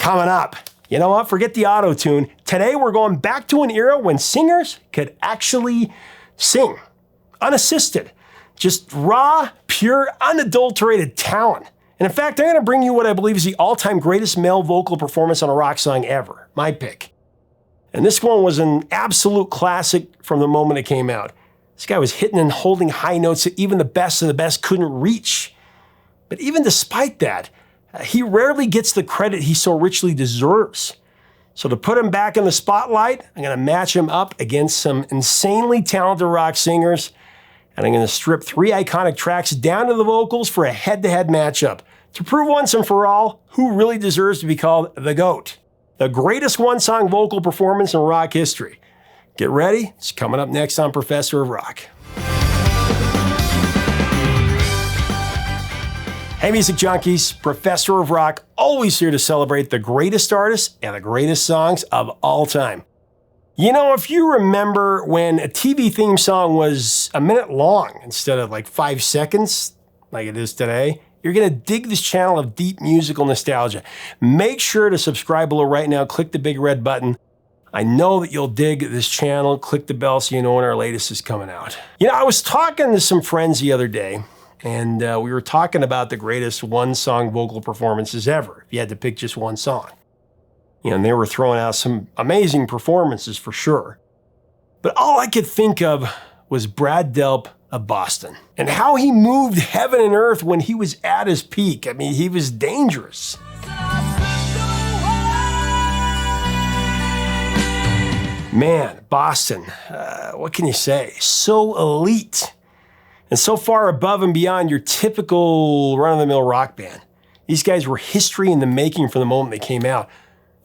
Coming up, you know what? Forget the auto-tune. Today we're going back to an era when singers could actually sing. Unassisted. Just raw, pure, unadulterated talent. And in fact, I'm going to bring you what I believe is the all-time greatest male vocal performance on a rock song ever. My pick. And this one was an absolute classic from the moment it came out. This guy was hitting and holding high notes that even the best of the best couldn't reach. But even despite that, he rarely gets the credit he so richly deserves. So to put him back in the spotlight, I'm going to match him up against some insanely talented rock singers, and I'm going to strip 3 iconic tracks down to the vocals for a head-to-head matchup to prove once and for all who really deserves to be called the GOAT, the greatest one-song vocal performance in rock history. Get ready, it's coming up next on Professor of Rock. Hey music junkies, Professor of Rock, always here to celebrate the greatest artists and the greatest songs of all time. You know, if you remember when a TV theme song was a minute long instead of like 5 seconds, like it is today, you're gonna dig this channel of deep musical nostalgia. Make sure to subscribe below right now, click the big red button. I know that you'll dig this channel, click the bell so you know when our latest is coming out. You know, I was talking to some friends the other day, and we were talking about the greatest one-song vocal performances ever, if you had to pick just one song. You know, and they were throwing out some amazing performances for sure. But all I could think of was Brad Delp of Boston, and how he moved heaven and earth when he was at his peak. I mean, he was dangerous. Man, Boston, what can you say? So elite. And so far above and beyond your typical run-of-the-mill rock band. These guys were history in the making from the moment they came out.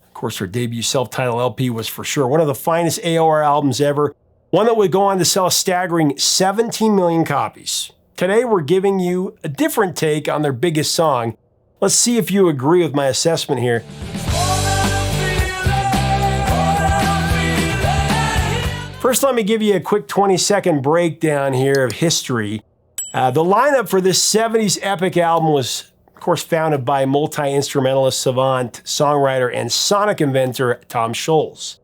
Of course, their debut self-titled LP was for sure one of the finest AOR albums ever, one that would go on to sell a staggering 17 million copies. Today, we're giving you a different take on their biggest song. Let's see if you agree with my assessment here. First, let me give you a quick 20-second breakdown here of history. The lineup for this 70s epic album was, of course, founded by multi-instrumentalist, savant, songwriter, and sonic inventor Tom Sholz.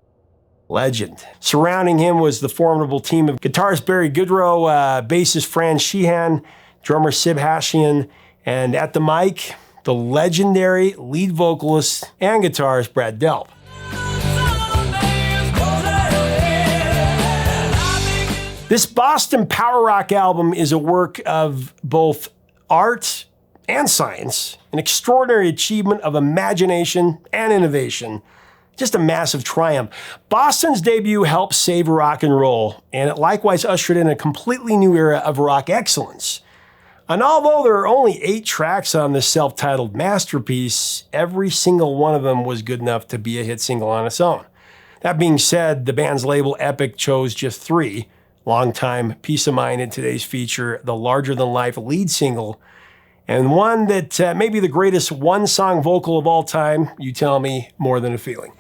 Legend. Surrounding him was the formidable team of guitarist Barry Goodrow, bassist Fran Sheehan, drummer Sib Hashian, and at the mic, the legendary lead vocalist and guitarist Brad Delp. This Boston power rock album is a work of both art and science, an extraordinary achievement of imagination and innovation, just a massive triumph. Boston's debut helped save rock and roll, and it likewise ushered in a completely new era of rock excellence. And although there are only 8 tracks on this self-titled masterpiece, every single one of them was good enough to be a hit single on its own. That being said, the band's label Epic chose just 3. Longtime Peace of Mind in today's feature, the larger-than-life lead single, and one that may be the greatest one-song vocal of all time, you tell me, More Than a Feeling.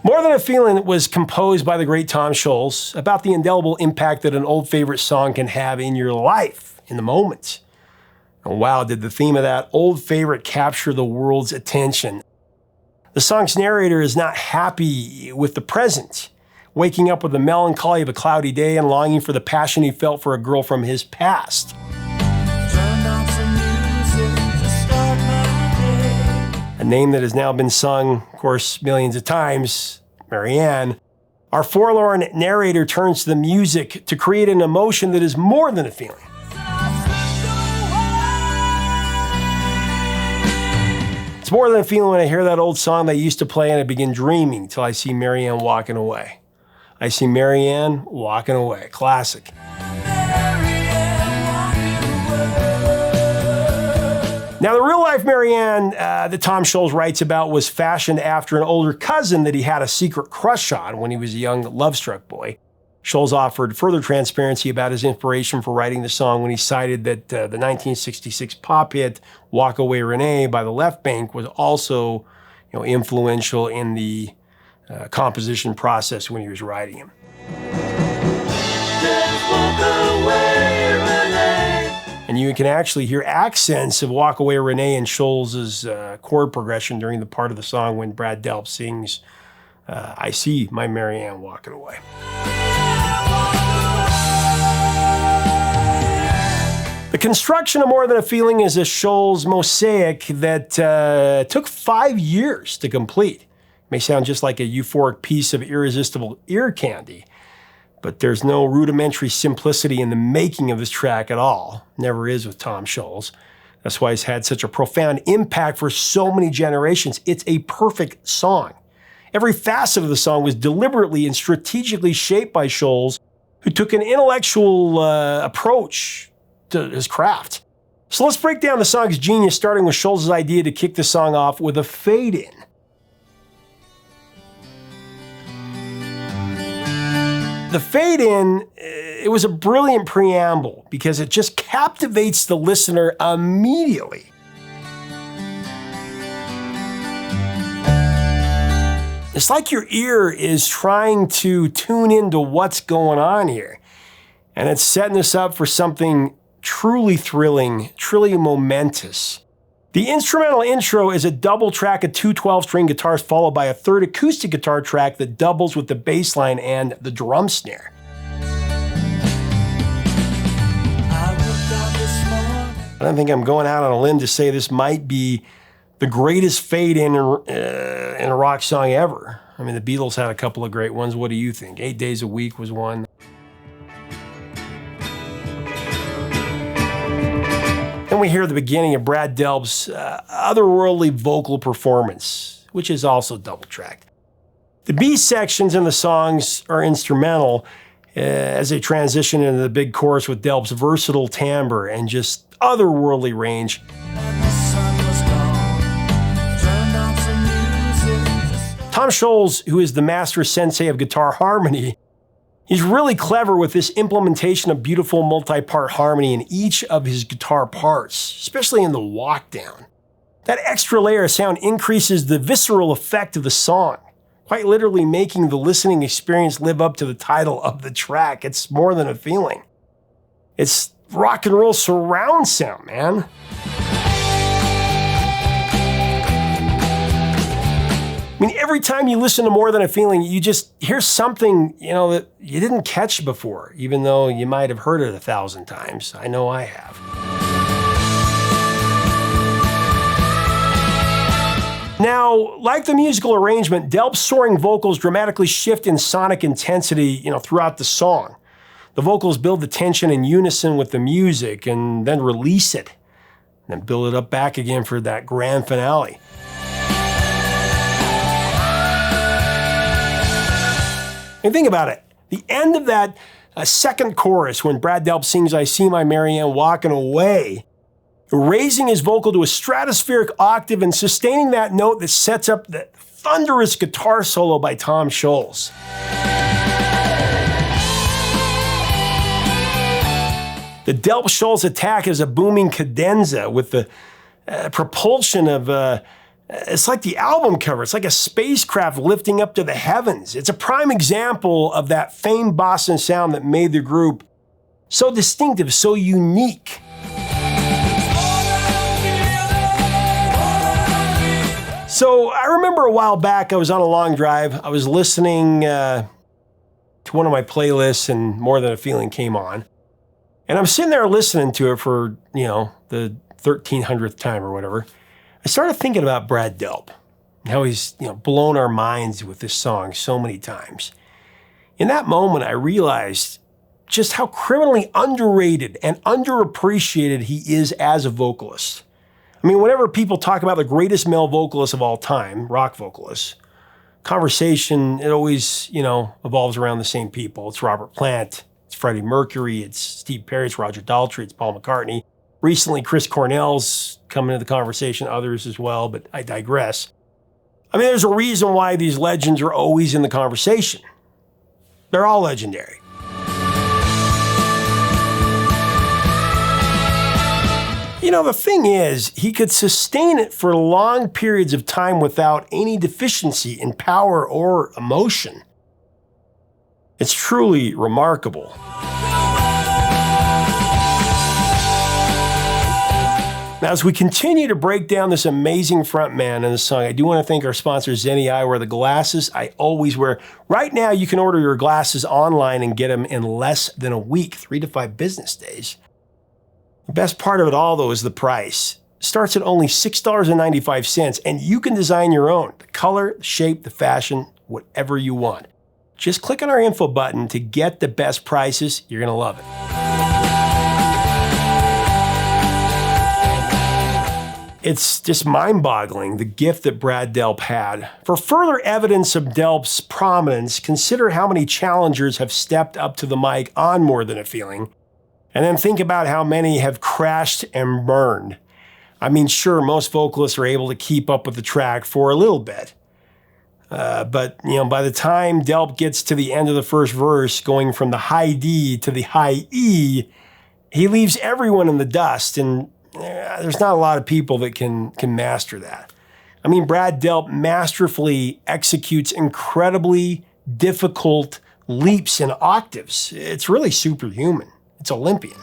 More Than a Feeling was composed by the great Tom Sholz about the indelible impact that an old favorite song can have in your life, in the moment. And wow, did the theme of that old favorite capture the world's attention. The song's narrator is not happy with the present, waking up with the melancholy of a cloudy day and longing for the passion he felt for a girl from his past. A name that has now been sung, of course, millions of times, Marianne. Our forlorn narrator turns to the music to create an emotion that is more than a feeling. It's more than a feeling when I hear that old song they used to play and I begin dreaming till I see Marianne walking away. I see Marianne walking away. Classic. Now, the real-life Marianne that Tom Sholz writes about was fashioned after an older cousin that he had a secret crush on when he was a young love-struck boy. Sholz offered further transparency about his inspiration for writing the song when he cited that the 1966 pop hit Walk Away Renee by the Left Bank was also influential in the composition process when he was writing them. And you can actually hear accents of Walk Away Renee and Sholz's chord progression during the part of the song when Brad Delp sings, I see my Marianne walking away. The construction of More Than a Feeling is a Sholz mosaic that took 5 years to complete. It may sound just like a euphoric piece of irresistible ear candy, but there's no rudimentary simplicity in the making of this track at all. Never is with Tom Sholz. That's why it's had such a profound impact for so many generations. It's a perfect song. Every facet of the song was deliberately and strategically shaped by Sholz, who took an intellectual approach to his craft. So let's break down the song's genius, starting with Scholz's idea to kick the song off with a fade-in. The fade-in, it was a brilliant preamble because it just captivates the listener immediately. It's like your ear is trying to tune into what's going on here, and it's setting us up for something truly thrilling, truly momentous. The instrumental intro is a double track of 2 12-string guitars followed by a third acoustic guitar track that doubles with the bass line and the drum snare. I don't think I'm going out on a limb to say this might be the greatest fade-in in a rock song ever. I mean, the Beatles had a couple of great ones. What do you think? 8 Days a Week was one. Then we hear the beginning of Brad Delp's otherworldly vocal performance, which is also double-tracked. The B sections in the songs are instrumental as they transition into the big chorus with Delp's versatile timbre and just otherworldly range. Tom Sholz, who is the master sensei of guitar harmony, he's really clever with this implementation of beautiful multi-part harmony in each of his guitar parts, especially in the walk down. That extra layer of sound increases the visceral effect of the song, quite literally making the listening experience live up to the title of the track. It's More Than a Feeling. It's rock and roll surround sound, man. I mean, every time you listen to More Than a Feeling, you just hear something, that you didn't catch before, even though you might have heard it 1,000 times. I know I have. Now, like the musical arrangement, Delp's soaring vocals dramatically shift in sonic intensity, throughout the song. The vocals build the tension in unison with the music and then release it, and then build it up back again for that grand finale. And think about it. The end of that second chorus, when Brad Delp sings, I see my Marianne walking away, raising his vocal to a stratospheric octave and sustaining that note that sets up the thunderous guitar solo by Tom Sholz. The Delp-Sholz attack is a booming cadenza with the propulsion of it's like the album cover. It's like a spacecraft lifting up to the heavens. It's a prime example of that famed Boston sound that made the group so distinctive, so unique. So I remember a while back, I was on a long drive. I was listening to one of my playlists and More Than a Feeling came on. And I'm sitting there listening to it for, the 1300th time or whatever. I started thinking about Brad Delp, how he's blown our minds with this song so many times. In that moment, I realized just how criminally underrated and underappreciated he is as a vocalist. I mean, whenever people talk about the greatest male vocalist of all time, rock vocalists, conversation, it always, evolves around the same people. It's Robert Plant, it's Freddie Mercury, it's Steve Perry, it's Roger Daltrey, it's Paul McCartney. Recently, Chris Cornell's come into the conversation, others as well, but I digress. I mean, there's a reason why these legends are always in the conversation. They're all legendary. The thing is, he could sustain it for long periods of time without any deficiency in power or emotion. It's truly remarkable. Now, as we continue to break down this amazing frontman in the song, I do want to thank our sponsor, Zenni Eyewear, the glasses I always wear. Right now, you can order your glasses online and get them in less than a week, 3 to 5 business days. The best part of it all, though, is the price. It starts at only $6.95, and you can design your own. The color, the shape, the fashion, whatever you want. Just click on our info button to get the best prices. You're going to love it. It's just mind-boggling, the gift that Brad Delp had. For further evidence of Delp's prominence, consider how many challengers have stepped up to the mic on More Than a Feeling, and then think about how many have crashed and burned. I mean, sure, most vocalists are able to keep up with the track for a little bit. But by the time Delp gets to the end of the first verse, going from the high D to the high E, he leaves everyone in the dust, and there's not a lot of people that can master that. I mean, Brad Delp masterfully executes incredibly difficult leaps in octaves. It's really superhuman. It's Olympian.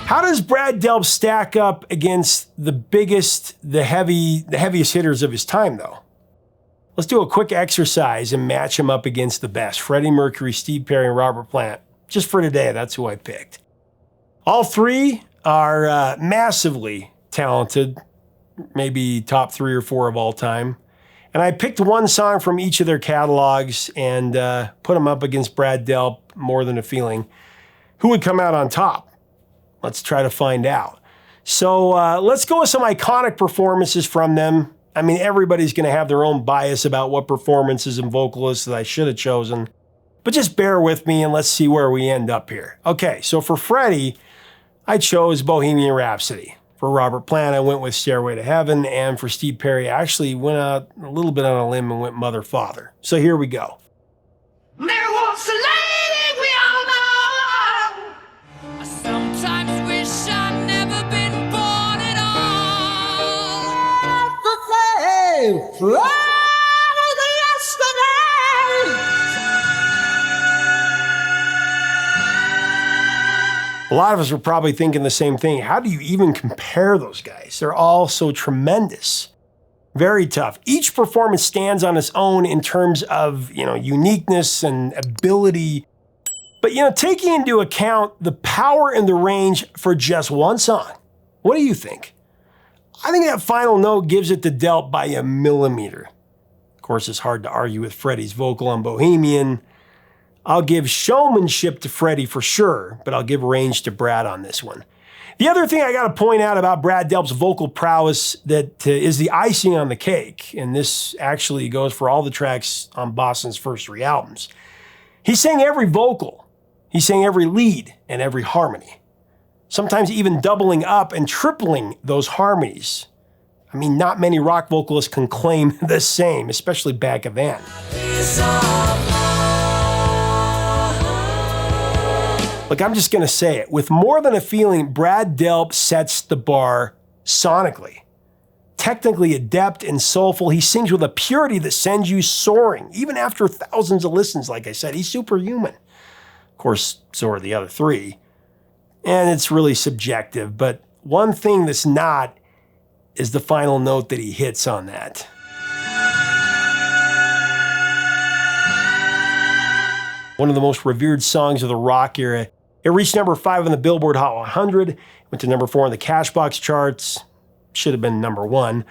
How does Brad Delp stack up against the heaviest hitters of his time, though? Let's do a quick exercise and match him up against the best. Freddie Mercury, Steve Perry, and Robert Plant. Just for today, that's who I picked. All three are massively talented, maybe top 3 or 4 of all time. And I picked one song from each of their catalogs and put them up against Brad Delp, More Than a Feeling. Who would come out on top? Let's try to find out. So let's go with some iconic performances from them. I mean, everybody's going to have their own bias about what performances and vocalists that I should have chosen. But just bear with me and let's see where we end up here. Okay, so for Freddie, I chose Bohemian Rhapsody. For Robert Plant, I went with Stairway to Heaven. And for Steve Perry, I actually went out a little bit on a limb and went Mother, Father. So here we go. There was a lady we all know. I sometimes wish I'd never been born at all. A lot of us are probably thinking the same thing. How do you even compare those guys? They're all so tremendous. Very tough. Each performance stands on its own in terms of, uniqueness and ability. But, taking into account the power and the range for just one song, what do you think? I think that final note gives it to Delp by a millimeter. Of course, it's hard to argue with Freddie's vocal on Bohemian. I'll give showmanship to Freddie for sure, but I'll give range to Brad on this one. The other thing I got to point out about Brad Delp's vocal prowess that is the icing on the cake, and this actually goes for all the tracks on Boston's first 3 albums. He sang every vocal, he sang every lead and every harmony, sometimes even doubling up and tripling those harmonies. I mean, not many rock vocalists can claim the same, especially back then. Look, I'm just going to say it. With More Than a Feeling, Brad Delp sets the bar sonically. Technically adept and soulful, he sings with a purity that sends you soaring, even after thousands of listens, like I said. He's superhuman. Of course, so are the other 3. And it's really subjective, but one thing that's not is the final note that he hits on that. One of the most revered songs of the rock era. It reached number 5 on the Billboard Hot 100, went to number 4 on the Cashbox charts, should have been number 1.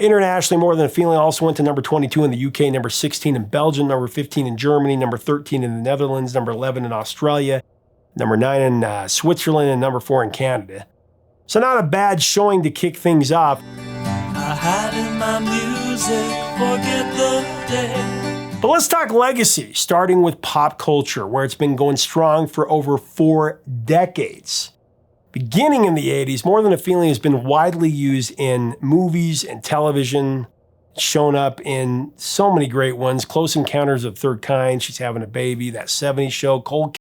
Internationally, More Than a Feeling also went to number 22 in the UK, number 16 in Belgium, number 15 in Germany, number 13 in the Netherlands, number 11 in Australia, number 9 in Switzerland, and number 4 in Canada. So not a bad showing to kick things off. I hide in my music, forget the day. But let's talk legacy, starting with pop culture, where it's been going strong for over 4 decades. Beginning in the 80s, More Than a Feeling has been widely used in movies and television. It's shown up in so many great ones. Close Encounters of the Third Kind, She's Having a Baby, That 70s Show, Cold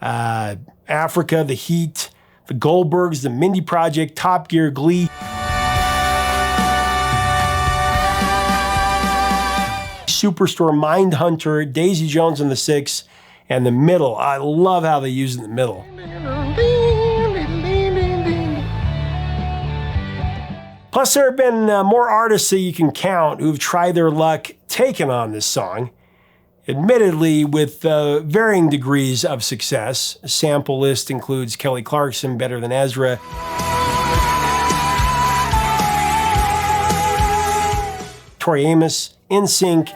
Africa, The Heat, The Goldbergs, The Mindy Project, Top Gear, Glee. Superstore, Mindhunter, Daisy Jones and the Six, and The Middle. I love how they use The Middle. Plus, there have been more artists that you can count who've tried their luck taking on this song, admittedly with varying degrees of success. A sample list includes Kelly Clarkson, Better Than Ezra, Tori Amos, NSYNC,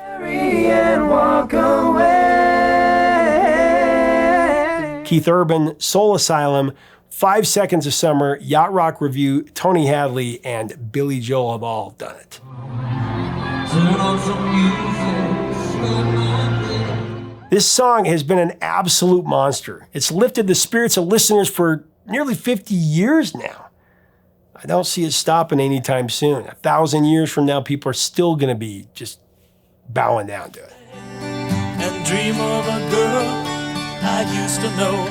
Keith Urban, Soul Asylum, 5 Seconds of Summer, Yacht Rock Review, Tony Hadley, and Billy Joel have all done it. This song has been an absolute monster. It's lifted the spirits of listeners for nearly 50 years now. I don't see it stopping anytime soon. 1,000 years from now, people are still going to be just bowing down to it. And dream of a girl I used to know.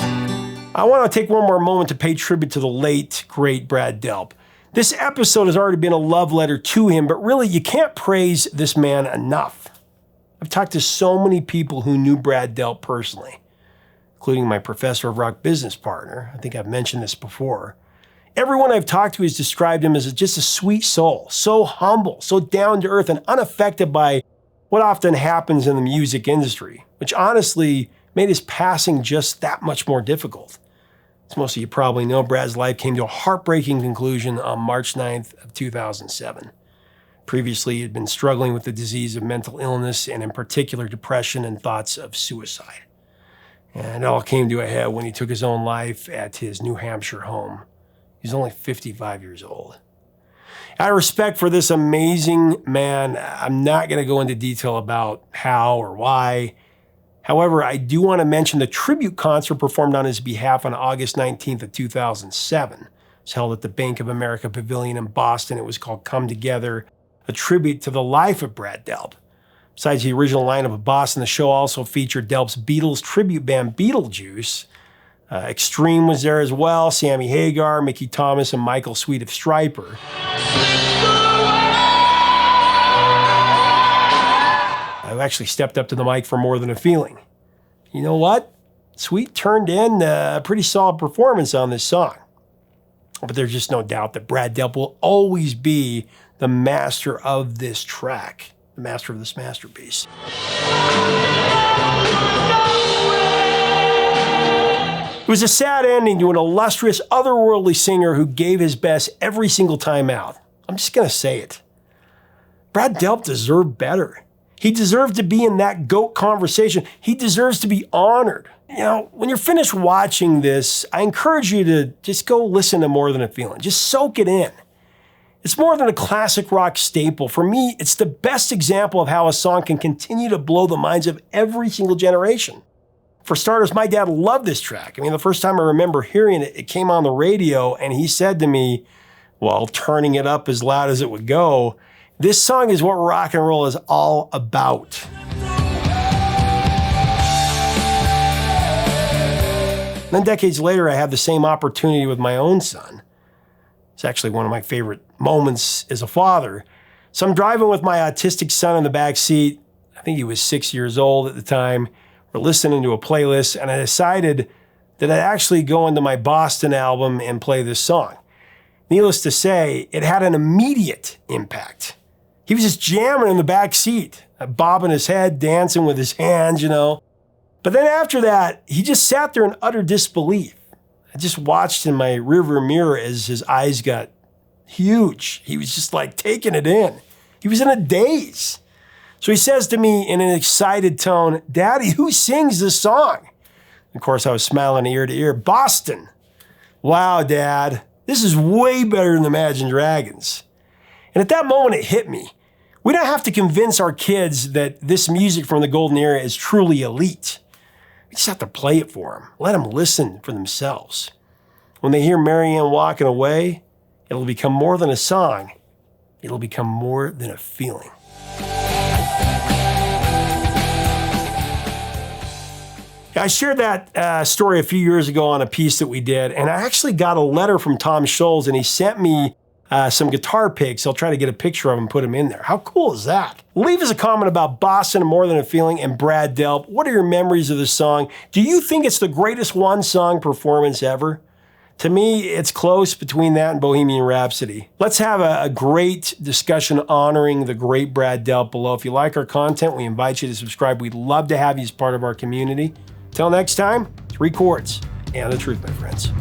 I want to take one more moment to pay tribute to the late, great Brad Delp. This episode has already been a love letter to him, but really, you can't praise this man enough. I've talked to so many people who knew Brad Delp personally, including my professor of rock business partner. I think I've mentioned this before. Everyone I've talked to has described him as just a sweet soul, so humble, so down to earth, and unaffected by what often happens in the music industry, which honestly made his passing just that much more difficult. As most of you probably know, Brad's life came to a heartbreaking conclusion on March 9th of 2007. Previously, he had been struggling with the disease of mental illness, and in particular, depression and thoughts of suicide. And it all came to a head when he took his own life at his New Hampshire home. He's only 55 years old. Out of respect for this amazing man, I'm not going to go into detail about how or why. However, I do want to mention the tribute concert performed on his behalf on August 19th of 2007. It was held at the Bank of America Pavilion in Boston. It was called Come Together, a tribute to the life of Brad Delp. Besides the original lineup of Boston, the show also featured Delp's Beatles tribute band Beetlejuice. Extreme was there as well, Sammy Hagar, Mickey Thomas, and Michael Sweet of Stryper. I've actually stepped up to the mic for More Than a Feeling. You know what? Sweet turned in a pretty solid performance on this song. But there's just no doubt that Brad Delp will always be the master of this track, the master of this masterpiece. It was a sad ending to an illustrious, otherworldly singer who gave his best every single time out. I'm just going to say it. Brad Delp deserved better. He deserved to be in that GOAT conversation. He deserves to be honored. You know, when you're finished watching this, I encourage you to just go listen to More Than a Feeling. Just soak it in. It's more than a classic rock staple. For me, it's the best example of how a song can continue to blow the minds of every single generation. For starters, my dad loved this track. I mean, the first time I remember hearing it, it came on the radio, and he said to me, while turning it up as loud as it would go, "This song is what rock and roll is all about." And then decades later, I had the same opportunity with my own son. It's actually one of my favorite moments as a father. So I'm driving with my autistic son in the back seat. I think he was 6 years old at the time. We're listening to a playlist, and I decided that I'd actually go into my Boston album and play this song. Needless to say, it had an immediate impact. He was just jamming in the back seat, bobbing his head, dancing with his hands, you know. But then after that, he just sat there in utter disbelief. I just watched in my rearview mirror as his eyes got huge. He was just like taking it in. He was in a daze. So he says to me in an excited tone, "Daddy, who sings this song?" Of course, I was smiling ear to ear. "Boston." "Wow, Dad, this is way better than Imagine Dragons." And at that moment, it hit me. We don't have to convince our kids that this music from the golden era is truly elite. We just have to play it for them. Let them listen for themselves. When they hear Marianne walking away, it'll become more than a song. It'll become more than a feeling. I shared that story a few years ago on a piece that we did, and I actually got a letter from Tom Sholz, and he sent me some guitar pics. I'll try to get a picture of them and put them in there. How cool is that? Leave us a comment about Boston and More Than a Feeling and Brad Delp. What are your memories of the song? Do you think it's the greatest one-song performance ever? To me, it's close between that and Bohemian Rhapsody. Let's have a great discussion honoring the great Brad Delp below. If you like our content, we invite you to subscribe. We'd love to have you as part of our community. Till next time, 3 chords and the truth, my friends.